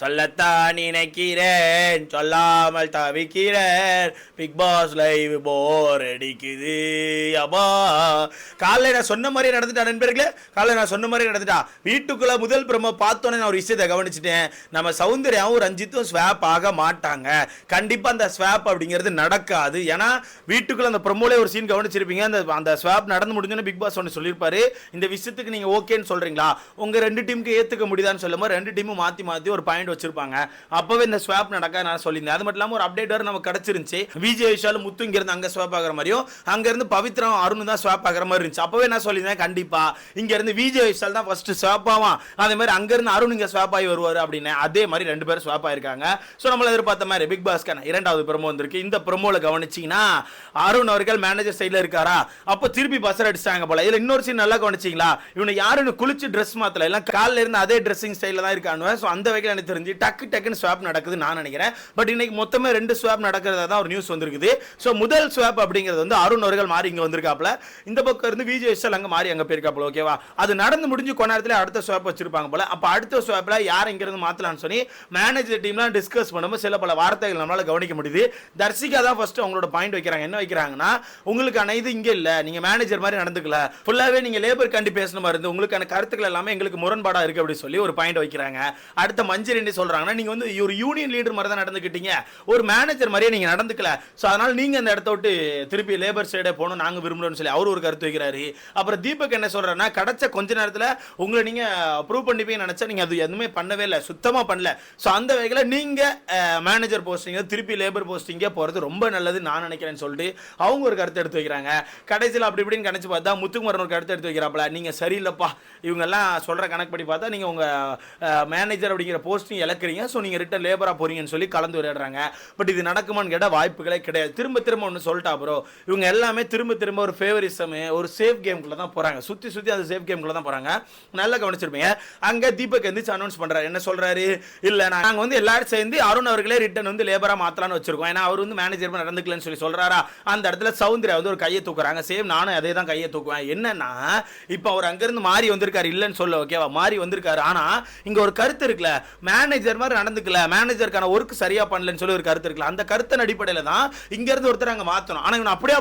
சொல்லத்தான் நினைக்கிறேன் சொல்லாமல் தவிக்கிறேன். பிக் பாஸ் லைவ் போர் அடிக்குது. அப்பா காலைல நான் சொன்ன மாதிரி நடந்துட்டா நண்பர்களே, காலைல நான் சொன்ன மாதிரி நடந்துட்டா. வீட்டுக்குள்ள முதல் பிரமோ பார்த்தோன்னே நான் ஒரு விஷயத்தை கவனிச்சுட்டேன். நம்ம சௌந்தர்யாவும் ரஞ்சித்தும் ஸ்வாப் ஆக மாட்டாங்க. கண்டிப்பா அந்த ஸ்வாப் அப்படிங்கிறது நடக்காது. ஏன்னா வீட்டுக்குள்ள அந்த ப்ரமோல ஒரு சீன் கவனிச்சிருப்பீங்க. அந்த ஸ்வாப் நடந்து முடிஞ்சோன்னு பிக் பாஸ் ஒன்று சொல்லியிருப்பாரு, இந்த விஷயத்துக்கு நீங்க ஓகேன்னு சொல்றீங்களா, உங்க ரெண்டு டீமுக்கு ஏத்துக்க முடியுதான்னு சொல்லும்போது ரெண்டு டீமும் மாத்தி ஒரு பாயிண்ட் வச்சிருப்பாங்க. அப்பவே இந்த ஸ்வாப் நடக்க நான் சொல்லியிருந்தேன். அது மட்டும் இல்லாம ஒரு அப்டேட் வர நமக்கு கிடைச்சிருந்துச்சு. விஜய் விஷால் முத்து இங்க இருந்து அங்க ஸ்வாப் ஆகிற மாதிரியும் அங்க இருந்து பவித்ரா அருண் தான் ஸ்வாப் ஆகிற மாதிரி இருந்துச்சு. அப்பவே நான் சொல்லியிருந்தேன் கண்டிப்பா இங்க இருந்து விஜய் விஷால் தான் ஃபர்ஸ்ட் ஸ்வாப் ஆவான், அதே மாதிரி அங்க இருந்து அருண் இங்க ஸ்வாப் ஆகி வருவாரு அப்படின்னு. அதே மாதிரி ரெண்டு பேரும் ஸ்வாப் ஆயிருக்காங்க. சோ நம்மள எதிர்பார்த்த மாதிரி பிக் பாஸ்க்கான இரண்டாவது ப்ரோமோ வந்திருக்கு. இந்த ப்ரோமோல கவனிச்சீங்கன்னா அருண் அவர்கள் மேனேஜர் சைடுல இருக்காரா, அப்ப திருப்பி பஸ்ஸர் அடிச்சாங்க போல. இதுல இன்னொரு சீன் நல்லா கவனிச்சீங்களா, இவனை யாருன்னு குளிச்சு ட்ரெஸ் மாத்தல, எல்லாம் காலையில இருந்து அதே ட்ரெஸ்ஸிங் ஸ்டைல தான் இருக்காங்க. சோ அந்த வகையில் எனக்கு தெரிஞ்சு டக்குன்னு ஸ்வாப் நடக்குது நான் நினைக்கிறேன். பட் இன்னைக்கு மொத்தமே ரெண்டு ஸ்வாப் நடக்கிறதா தான் ஒரு நியூஸ் வந்திருக்குது. சோ முதல் ஸ்வாப் அப்படிங்கிறது வந்து அருண் அவர்கள் மாறி இங்க வந்திருக்காப்ல, இந்த பக்கம் இருந்து விஜய் விஷால் அங்க மாறி அங்க போயிருக்காப்ல. ஓகேவா, அது நடந்து முடிஞ்சு கொஞ்ச நேரத்துல அடுத்த ஸ்வாப் வச்சிருப்பாங்க போல. அப்ப அடுத்த ஸ்வாப்ல யார் இங்க இருந்து மாத்தலாம்னு சொல்லி மேனேஜர் டீம்லாம் டிஸ்கஸ் பண்ணும்போது சில பல வார்த்தைகள் நம்மளால கவனிக்க முடியுது. தர்சிகா தான் ஃபர்ஸ்ட் அவங்களோட பாயிண்ட் வைக்கிறாங்க. என்ன வைக்கிறாங்கன்னா, உங்களுக்கான இது இங்க இல்ல, நீங்க மேனேஜர் மாதிரி நடந்துக்கல, ஃபுல்லாவே நீங்க லேபர் கண்டி பேசணும் மாதிரி இருந்து உங்களுக்கான கருத்துக்கள் எல்லாமே எங்களுக்கு முரண்பாடா இருக்கு அப்படி சொல்லி ஒரு பாயிண்ட் வைக்கிறாங்க. அடுத்த மஞ்சள் என்ன சொல்றாங்கன்னா, நீங்க வந்து ஒரு யூனியன் லீடர் மாதிரி தான் நடந்துக்கிட்டீங்க, ஒரு மேனேஜர் மாதிரியே நீங்க நடந்துக்கல, சோ அதனால நீங்க அந்த இடத்த விட்டு திருப்பி லேபர் சைடே போகணும் நாங்க விரும்புறோம்னு சொல்லி அவர் ஒரு கருத்து வைக்கிறாரு. அப்புறம் தீபக் என்ன சொல்றாருன்னா, கிடைச்ச கொஞ்ச நேரத்துல உங்களை நீங்க ப்ரூவ் பண்ணிப்பீங்க நினைச்சா நீங்க அது எதுவுமே பண்ணவே இல்லை, சுத்தமா பண்ணல. சோ அந்த வகையில நீங்க மேனேஜர் போஸ்டிங் திருப்பி லேபர் போஸ்டிங்கே போறது ரொம்ப நல்லது நான் நினைக்கிறேன்னு சொல்லிட்டு அவங்க ஒரு கருத்து எடுத்து வைக்கிறாங்க. கடைசியில் அப்படி இப்படின்னு கணிச்சு பார்த்தா முத்துக்குமரன் ஒரு கருத்து எடுத்து வைக்கிறாப்ல, நீங்க சரியில்லைப்பா, இவங்க எல்லாம் சொல்ற கணக்கு படி பார்த்தா நீங்க உங்க மேனேஜர் அப்படிங்கிற போஸ்டிங் இழக்கிறீங்க, ஸோ நீங்க ரிட்டன் லேபரா போறீங்கன்னு சொல்லி கலந்து விளையாடுறாங்க. பட் இது நடக்குமான்னு கேட்டால் வாய்ப்புகளே கிடையாது. திரும்ப ஒன்று சொல்லிட்டா ப்ரோ, இவங்க எல்லாமே திரும்ப ஒரு ஃபேவரிசம் ஒரு சேஃப் கேம்குள்ள தான் போறாங்க, சுத்தி அது சேஃப் கேம்குள்ள தான் போறாங்க. நல்லா கவனிச்சிருப்பீங்க. அங்க தீபக் வந்து அனௌன்ஸ் பண்றாரு. என்ன சொல்றாரு, இல்ல நாங்க வந்து எல்லாரும் சேர்ந்து அருண் அவர்களே ரிட்டன் வந்து லேபரா மாத்தலாம்னு வச்சிருக்கோம், ஏன்னா அவர் வந்து மேனேஜர் நடந்துக்கலன்னு சொல்லி சொல்றாரா. அந்த இடத்துல சௌந்தர்யா வந்து ஒரு கையை தூக்குறாங்க. சேம் நானும் அதே தான் கையை தூக்குவேன். என்னன்னா இப்போ அவர் அங்கிருந்து மாறி வந்திருக்காரு, இல்லன்னு சொல்ல ஓகேவா, மாறி வந்திருக்காரு. ஆனா இங்க ஒரு கருத்து இருக்குல்ல, மேனேஜர் மாதிரி நடந்துக்கல, மேனேஜருக்கான ஒர்க் சரியா பண்ணலன்னு சொல்லி ஒரு கருத்து இருக்குல்ல, அந்த கருத்தின் அடிப்படையில தான் இங்க இருந்து ஒருத்தர் அங்க மாத்தணும். ஆனா இவன் அப்படியே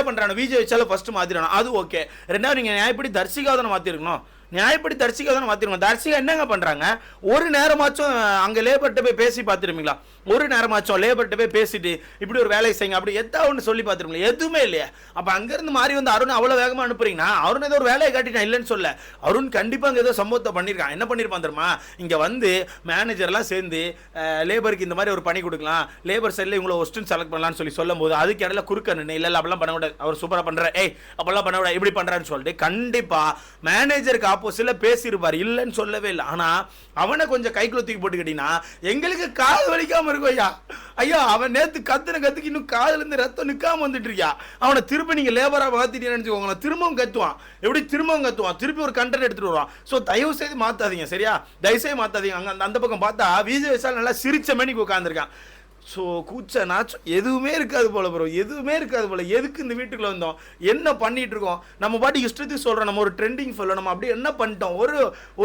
பண்றானே விஜய் வச்சாலும் ஃபர்ஸ்ட் மாத்திரணும், அது ஓகே. ரெண்டாவது நீங்க நியாயப்படி தர்சிகாதனை மாத்திருக்கணும், நியாயப்படி தர்சிகா தான் மாத்திருக்கணும். தர்சிகா என்னங்க பண்றாங்க, ஒரு நேரமாச்சும் அங்க லேபர்ட்ட போய் பேசி பார்த்துருப்பீங்களா, ஒரு நேரமாச்சும் லேபர்ட்ட போய் பேசிட்டு இப்படி ஒரு வேலையை செய்யுங்க அப்படி எதாவது ஒன்று சொல்லி பார்த்துருப்பீங்களா, எதுவுமே இல்லையா. அப்ப அங்கிருந்து மாறி வந்து அருண் அவ்வளவு வேகமா அனுப்புறீங்கன்னா, அருண் ஏதோ ஒரு வேலையை காட்டிட்டான் இல்லைன்னு சொல்ல, அருண் கண்டிப்பா அங்க ஏதோ சம்பவத்தை பண்ணிருக்கான். என்ன பண்ணிருப்பான் தெரியுமா, இங்க வந்து மேனேஜர் எல்லாம் சேர்ந்து லேபருக்கு இந்த மாதிரி ஒரு பணி கொடுக்கலாம், லேபர் சைட்ல இவங்களை ஒஸ்டன் செலக்ட் பண்ணலாம்னு சொல்லி சொல்லும் போது அதுக்கு இடையில குறுக்க நின்று இல்ல அப்படிலாம் பண்ண விடாது, அவர் சூப்பரா பண்ற, அப்பெல்லாம் பண்ண விட இப்படி பண்றான்னு சொல்லிட்டு கண்டிப்பா மேனேஜருக்கு ஆப்போசிட்ல பேசியிருப்பார், இல்லைன்னு சொல்லவே இல்லை. ஆனா அவனை கொஞ்சம் கைக்குள்ள தூக்கி போட்டுக்கிட்டீங்கன்னா எங்களுக்கு காது வலிக்காம இருக்கும். ஐயா அவன் நேத்து கத்துக்கு இன்னும் காதுல இருந்து ரத்தம் நிக்காம வந்துட்டு இருக்கியா, அவனை திருப்பி நீங்க லேபரா மாத்திட்டீங்கன்னு நினைச்சுக்கோங்க, திரும்பவும் கத்துவான், திருப்பி ஒரு கண்டென்ட் எடுத்துட்டு வருவான். சோ தயவு செய்து மாத்தாதீங்க, சரியா, தயவு செய்து மாத்தாதீங்க. அங்க அந்த பக்கம் பார்த்தா விஜய் விஷால் நல்லா சிரிச்ச மணிக்கு உட்காந்துருக்கான். ஸோ கூச்ச நாச்சம் எதுவுமே இருக்காது போல ப்ரோ, எதுக்கு இந்த வீட்டுக்குள்ள வந்தோம், என்ன பண்ணிட்டு இருக்கோம், நம்ம பாட்டி இஷ்டத்துக்கு சொல்கிறோம், நம்ம ஒரு ட்ரெண்டிங் சொல்ல நம்ம அப்படியே என்ன பண்ணிட்டோம்,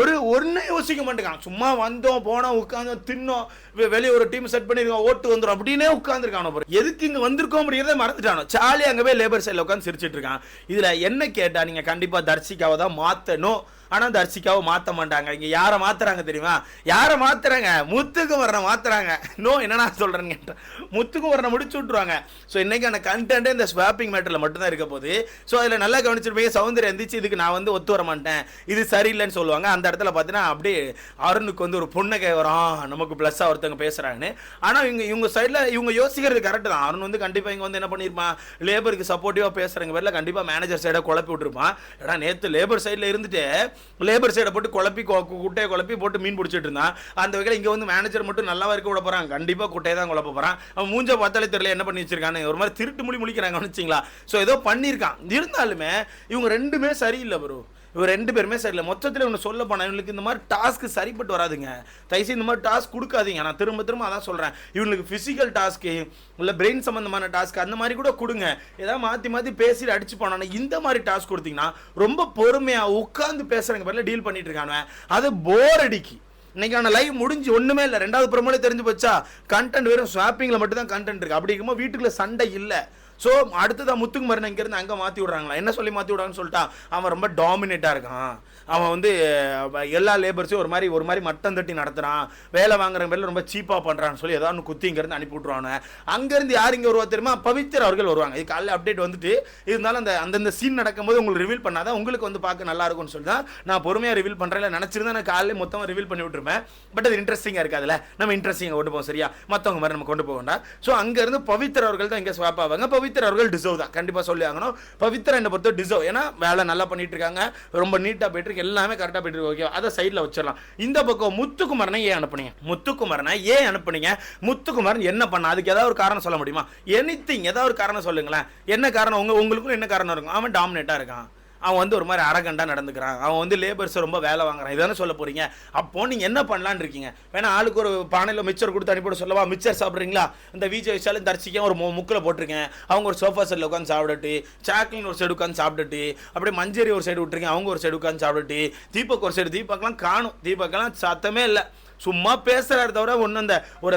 ஒன்று யோசிக்க மாட்டேங்கான், சும்மா வந்தோம் போனோம் உட்காந்தோம் தின்னோம், வெளியே ஒரு டீம் செட் பண்ணிருக்கோம் ஓட்டு வந்துடும் அப்படின்னே உட்காந்துருக்கானோ ப்ரோ, எதுக்கு இங்கே வந்திருக்கோம் அப்படிங்கிறத மறந்துட்டானோ, சாலி அங்கே போய் லேபர் சைடில் உட்காந்து சிரிச்சிட்டு இருக்கான். இதில் என்ன கேட்டால் நீங்கள் கண்டிப்பாக தர்சிகாவை தான் மாற்றணும், ஆனால் தர்சிகாவை மாற்ற மாட்டாங்க. இங்கே யாரை மாற்றுறாங்க தெரியுமா, முத்துக்குமரனை மாற்றுறாங்க. என்னன்னா சொல்கிறேன்னு கேட்டேன், முத்துக்குமரனை முடிச்சு விட்ருவாங்க. ஸோ இன்றைக்கான கண்டென்ட்டே இந்த ஸ்வாப்பிங் மேட்டரில் மட்டும்தான் இருக்க போகுது. ஸோ அதில் நல்லா கவனிச்சிருப்பீங்க, சௌந்தர்யா எந்திரிச்சு இதுக்கு நான் வந்து ஒத்து வர மாட்டேன், இது சரியில்லைன்னு சொல்லுவாங்க. அந்த இடத்துல பார்த்தீங்கன்னா அப்படியே அருணுக்கு வந்து ஒரு பொண்ணை வரும், நமக்கு ப்ளஸ்ஸாக ஒருத்தவங்க பேசுகிறாங்கன்னு. ஆனால் இவங்க சைடில் இவங்க யோசிக்கிறது கரெக்டு தான். அருண் வந்து கண்டிப்பாக இங்கே வந்து என்ன பண்ணியிருப்பான், லேபருக்கு சப்போர்ட்டிவாக பேசுகிறவங்க பேரில் கண்டிப்பாக மேனேஜர் சைடை குழப்பி விட்டுருப்பான். ஏன்னா நேற்று லேபர் சைடில் இருந்துட்டு லேபர் சைடை போட்டு குட்டையை குழப்பி போட்டு மீன் பிடிச்சிட்டு இருந்தான். அந்த வகையில் இங்கே வந்து மேனேஜர் மட்டும் நல்லா இருக்க விட போகிறான், கண்டிப்பாக குட்டையை தான் குழப்ப போகிறான். அவன் மூஞ்ச பார்த்தாலே தெரியல என்ன பண்ணி வச்சிருக்கான்னு, ஒரு மாதிரி திருட்டு முழிக்கிறாங்க வச்சிங்களா. ஸோ ஏதோ பண்ணியிருக்கான். இருந்தாலுமே இவங்க ரெண்டுமே சரியில்லை ப்ரோ, இவர் ரெண்டு பேருமே சரியில்லை. மொத்தத்தில் இவங்க சொல்ல போனால் இவங்களுக்கு இந்த மாதிரி டாஸ்க்கு சரிப்பட்டு வராதுங்க. தயவுசெய்து இந்த மாதிரி டாஸ்க் கொடுக்காதீங்க. நான் திரும்ப அதான் சொல்கிறேன், இவங்களுக்கு ஃபிசிக்கல் டாஸ்க்கு இல்லை பிரெயின் சம்மந்தமான டாஸ்க் அந்த மாதிரி கூட கொடுங்க. ஏதாவது மாற்றி பேசிட்டு அடிச்சு போனானே, இந்த மாதிரி டாஸ்க் கொடுத்தீங்கன்னா ரொம்ப பொறுமையாக உட்காந்து பேசுகிறவங்க பேரில் டீல் பண்ணிட்டு இருக்கானு, அது போர் அடிக்கி. இன்னைக்கான லைவ் முடிஞ்சு ஒண்ணுமே இல்லை. 2வது ப்ரோமோலே தெரிஞ்சு போச்சா, கண்டென்ட் வெறும் ஸ்வாப்பிங்ல மட்டும் தான் கண்டென்ட் இருக்கு. அப்படி இருக்கும்போது வீட்டுக்குள்ள சண்டை இல்லை. ஸோ அடுத்ததான் முத்துக்குமரன் இங்கேருந்து அங்கே மாற்றி விட்றாங்களா, என்ன சொல்லி மாற்றி விட்றாங்கன்னு சொல்லிட்டா, அவன் ரொம்ப டாமினேட்டாக இருக்கான், அவன் வந்து எல்லா லேபர்ஸையும் ஒரு மாதிரி மட்டம் தட்டி நடத்துகிறான், வேலை வாங்குற பேரில் ரொம்ப சீப்பாக பண்ணுறான்னு சொல்லி ஏதாவது குத்தி இங்கேருந்து அனுப்பி விட்ருவானு. அங்கேருந்து யார் இங்கே வருவா தெரியுமா, பவித்ரா அவர்கள் வருவாங்க. இது காலையில் அப்டேட் வந்துட்டு இருந்தாலும் அந்தந்த சீன் நடக்கும்போது உங்களுக்கு ரிவீல் பண்ணாதான் உங்களுக்கு வந்து பார்க்க நல்லா இருக்கும்னு சொல்லி தான் நான் பொறுமையாக ரிவீல் பண்ணுறேன். நினச்சிருந்தா நான் காலையில் மொத்தமாக ரிவீல் பண்ணி விட்டுருப்பேன். பட் அது இன்ட்ரெஸ்டிங்காக இருக்காதுல்ல, நம்ம இன்ட்ரெஸ்டிங்காக கொண்டு போவோம் சரியா, மற்றவங்க மாதிரி நம்ம கொண்டு போக வேண்டாம். ஸோ அங்கேருந்து பவித்ரா அவர்கள் தான் இங்கே ஸ்வாப் ஆவாங்க. பவித்ரா அவர்கள் டிசர்வ் தான், கண்டிப்பாக சொல்லி ஆகணும். பவித்ரா என்னை பொறுத்த டிசர்வ், ஏன்னா வேலை நல்லா பண்ணிட்டு இருக்காங்க, ரொம்ப நீட்டாக போயிட்டு இருக்கு, எல்லாமே கரெக்டாக போயிட்டு இருக்கு. ஓகே, அதை சைடில் வச்சிடலாம். இந்த பக்கம் முத்துக்குமரனை ஏன் அனுப்புனீங்க, முத்துக்குமரன் என்ன பண்ண, அதுக்கு ஏதாவது ஒரு காரணம் சொல்ல முடியுமா? எனிதிங், ஏதாவது ஒரு காரணம் சொல்லுங்களேன். என்ன காரணம், உங்களுக்கும் என்ன காரணம் இருக்கும்? அவன் டாமினேட்டாக இருக்கான், அவன் வந்து ஒரு மாதிரி அரகண்டா நடந்துக்கிறான், அவன் வந்து லேபர்ஸ் ரொம்ப வேலை வாங்குறான், இதானே சொல்ல போறீங்க? அப்போ நீங்க என்ன பண்ணலான்னு இருக்கீங்க? வேணா ஆளுக்கு ஒரு பானையில் மிச்சர் கொடுத்து அனுப்பிவிட சொல்லவா? மிச்சர் சாப்பிட்றீங்களா? இந்த விஜய் விஷாலும் தரிசிக்க ஒரு முக்கில் போட்டிருக்கேன், அவங்க ஒரு சோஃபா செட்டில் உட்காந்து சாப்பிட்டுட்டு, சாக்லின் ஒரு சைடு உட்காந்து சாப்பிட்டுட்டு, அப்படியே மஞ்சரி ஒரு சைடு விட்டுருக்கேன், அவங்க ஒரு சைடு உட்காந்து சாப்பிட்டுட்டு, தீபக் ஒரு சைடு, தீபக்லாம் காணும், தீபக்லாம் சத்தமே இல்லை, சும்மா பேசுறாரு தவிர ஒன்றும்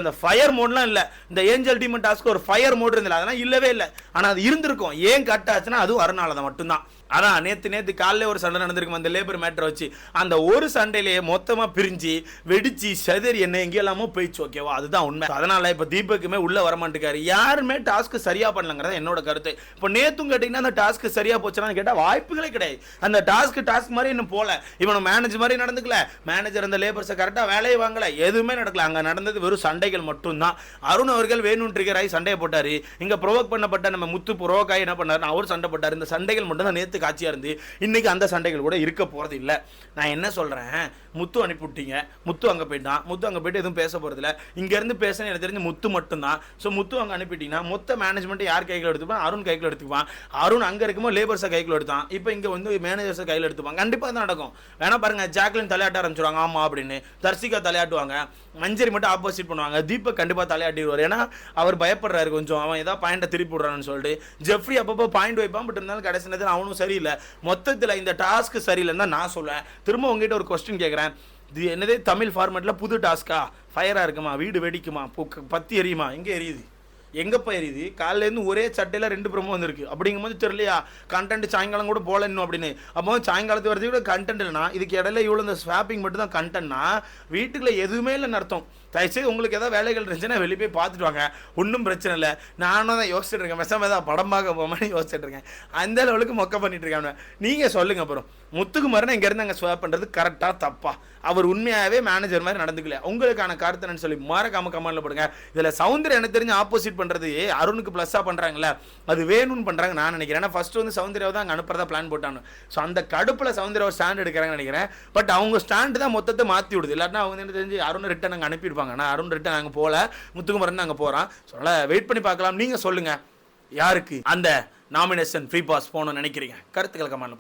அந்த ஃபயர் மோட்லாம் இல்லை. இந்த ஏஞ்சல் டீமன் டாஸ்க்கு ஒரு ஃபயர் மோட் இருந்தில்ல, அதெல்லாம் இல்லவே இல்லை. ஆனால் அது இருந்திருக்கும். ஏன் கட் ஆச்சுன்னா அதுவும் அருணால தான் மட்டும்தான். அதான் நேற்று காலையில் ஒரு சண்டை நடந்திருக்கும் அந்த லேபர் மேட்டரை வச்சு. அந்த ஒரு சண்டையிலேயே மொத்தமாக பிரிஞ்சு வெடிச்சு செதறி என்ன எங்கேயெல்லாமோ போயிடுச்சு. ஓகேவா, அதுதான் உண்மை. அதனால இப்போ தீபக்குமே உள்ளே வரமாட்டேக்காரு, யாருமே டாஸ்க்கு சரியாக பண்ணலங்கிறத என்னோட கருத்து. இப்போ நேற்றும் கேட்டிங்கன்னா அந்த டாஸ்க்கு சரியாக போச்சுன்னு கேட்டால் வாய்ப்புகளே கிடையாது. அந்த டாஸ்க் மாதிரி இன்னும் போல, இவனும் மேனேஜர் மாதிரி நடந்துக்கல, மேனேஜர் அந்த லேபர்ஸை கரெக்டாக வேலையை வாங்கலை, எதுவுமே நடக்கல. அங்கே நடந்தது வெறும் சண்டைகள் மட்டும்தான். அருண் அவர்கள் வேணும் ட்ரிகர் ஆகி சண்டையை போட்டார். இங்கே ப்ரொவோக் பண்ணப்பட்ட நம்ம முத்து ப்ரொவோக் ஆகி என்ன பண்ணார், அவர் சண்டை போட்டார். இந்த சண்டைகள் மட்டும் தான் நேற்று காட்சியாக இருந்து இன்னைக்கு அந்த சண்டைகள் கூட இருக்க போறது இல்லை. நான் என்ன சொல்றேன், முத்து அனுப்பிவிட்டீங்க, முத்து அங்கே போயிட்டான், முத்து அங்கே போயிட்டு எதுவும் பேச போறதில்ல. இங்க இருந்து பேசணும் எனக்கு தெரிஞ்சு முத்து மட்டும்தான். ஸோ முத்து அங்கே அனுப்பிட்டீங்கன்னா மொத்த மேனேஜ்மெண்ட் யார் கையில் எடுத்துப்பான்? அருண் கையில் எடுத்துக்குவான். அருண் அங்கே இருக்கும்போது லேபர்ஸை கையில் எடுத்தான், இப்போ இங்கே வந்து மேனேஜர்ஸை கையில் எடுத்துப்பாங்க. கண்டிப்பாக தான் நடக்கும். வேணா பாருங்க, ஜாக்லின் தலையாட்ட ஆரம்பிச்சிருவாங்க, ஆமா அப்படின்னு, தர்சிகா தலையாட்டுவாங்க, மஞ்சரி மட்டும் ஆப்போசிட் பண்ணுவாங்க, தீபக் கண்டிப்பாக தலையாட்டிடுவார். ஏன்னா அவர் பயப்படுறாரு கொஞ்சம், அவன் ஏதாவது பாயிண்டை திருப்பி விடுறான்னு சொல்லிட்டு. ஜெஃப்ரி அப்பப்போ பாயிண்ட் வைப்பான், பட் இருந்தாலும் கடைசி நேரத்தில் அவனும் சரியில்லை. மொத்தத்தில் இந்த டாஸ்க்கு சரியில்லைன்னு தான் நான் சொல்லுவேன். திரும்ப உங்ககிட்ட ஒரு கொஸ்டின் கேட்குறேன், இது என்னதே தமிழ் ஃபார்மேட்டில் புது டாஸ்க்கா? ஃபயராக இருக்குமா, வீடு வெடிக்குமா, பத்தி எரியுமா, எங்கே எரியுது, எங்கப்பா எரியுது? காலையிலேருந்து ஒரே சட்டையில் 2 ப்ரோமோ வந்துருக்கு. அப்படிங்கும்போது தெரியலையா கண்டென்ட் சாயங்காலம் கூட போல இன்னும் அப்படின்னு. அப்போ சாயங்காலத்து வரது கூட கண்டென்ட் இல்லைனா, இதுக்கு இடையில இவ்வளோ இந்த ஸ்வாப்பிங் மட்டும் தான் கண்டென்ட்னா வீட்டுக்குள்ள எதுவுமே இல்லைன்னு அர்த்தம். தயவுசெய்து உங்களுக்கு ஏதாவது வேலைகள் இருந்துச்சுன்னா வெளியே போய் பார்த்துட்டு வாங்க, ஒன்றும் பிரச்சனை இல்லை. நானும் தான் யோசிச்சுட்டு இருக்கேன், மெசமே தான் படம் பார்க்க போமான்னு யோசிச்சுட்டு இருக்கேன். அந்த லெவலுக்கு மொக்க பண்ணிட்டு இருக்காங்க. நீங்கள் சொல்லுங்கள். அப்புறம் முத்துக்குமரன் இங்கேருந்து அங்கே ஸ்வாப் பண்ணுறது கரெக்டாக தப்பா? அவர் உண்மையாகவே மேனேஜர் மாதிரி நடந்துக்கல. உங்களுக்கான கருத்து என்னன்னு சொல்லி மறக்காம கமெண்ட்ல போடுங்க. இதில் சௌந்தர்யா எனக்கு தெரிஞ்சு ஆப்போசிட் பண்ணுறது அருணுக்கு ப்ளஸ்ஸாக பண்ணுறாங்களே, அது வேணும்னு பண்ணுறாங்க நான் நினைக்கிறேன். ஏன்னா ஃபர்ஸ்ட் வந்து சௌந்தர்யாவை தான் அங்கே அனுப்புறதா பிளான் போட்டாங்க. ஸோ அந்த கடுப்பில் சௌந்தர்யாவை ஸ்டாண்ட் எடுக்கிறாங்கன்னு நினைக்கிறேன். பட் அவங்க ஸ்டாண்டு தான் மொத்தத்தை மாற்றி விடுது. இல்லாட்டினா அவங்க எனக்கு தெரிஞ்சு அருண் ரிட்டன் அங்கே அனுப்பியிருப்பாங்க. ஆனால் அருண் ரிட்டன் அங்கே போகல, முத்துக்குமரன் அங்கே போகிறான். ஸோ அதனால் வெயிட் பண்ணி பார்க்கலாம். நீங்கள் சொல்லுங்கள், யாருக்கு அந்த நாமினேஷன் ஃப்ரீ பாஸ் போகணும்னு நினைக்கிறீங்க? கருத்துக்கள் கமெண்ட்ல